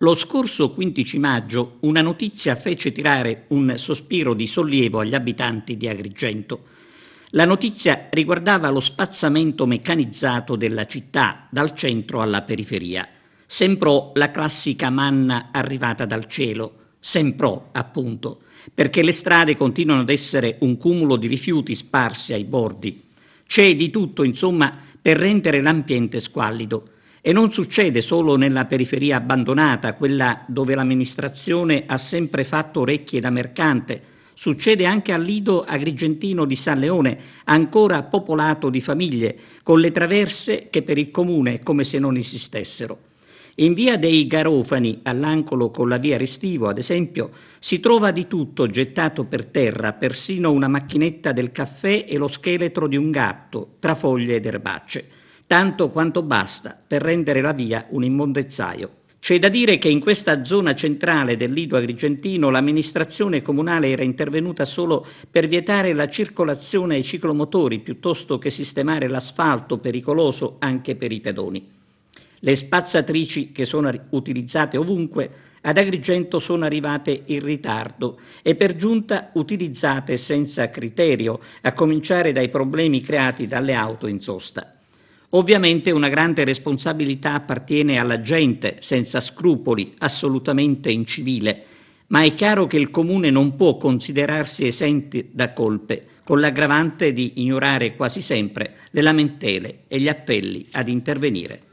Lo scorso 15 maggio una notizia fece tirare un sospiro di sollievo agli abitanti di Agrigento. La notizia riguardava lo spazzamento meccanizzato della città dal centro alla periferia. Sembrò la classica manna arrivata dal cielo, sembrò appunto, perché le strade continuano ad essere un cumulo di rifiuti sparsi ai bordi. C'è di tutto, insomma, per rendere l'ambiente squallido. E non succede solo nella periferia abbandonata, quella dove l'amministrazione ha sempre fatto orecchie da mercante. Succede anche al lido agrigentino di San Leone, ancora popolato di famiglie, con le traverse che per il comune è come se non esistessero. In via dei Garofani, all'angolo con la via Restivo, ad esempio, si trova di tutto gettato per terra, persino una macchinetta del caffè e lo scheletro di un gatto, tra foglie ed erbacce. Tanto quanto basta per rendere la via un immondezzaio. C'è da dire che in questa zona centrale del lido agrigentino l'amministrazione comunale era intervenuta solo per vietare la circolazione ai ciclomotori piuttosto che sistemare l'asfalto pericoloso anche per i pedoni. Le spazzatrici che sono utilizzate ovunque ad Agrigento sono arrivate in ritardo e per giunta utilizzate senza criterio, a cominciare dai problemi creati dalle auto in sosta. Ovviamente una grande responsabilità appartiene alla gente, senza scrupoli, assolutamente incivile, ma è chiaro che il Comune non può considerarsi esente da colpe, con l'aggravante di ignorare quasi sempre le lamentele e gli appelli ad intervenire.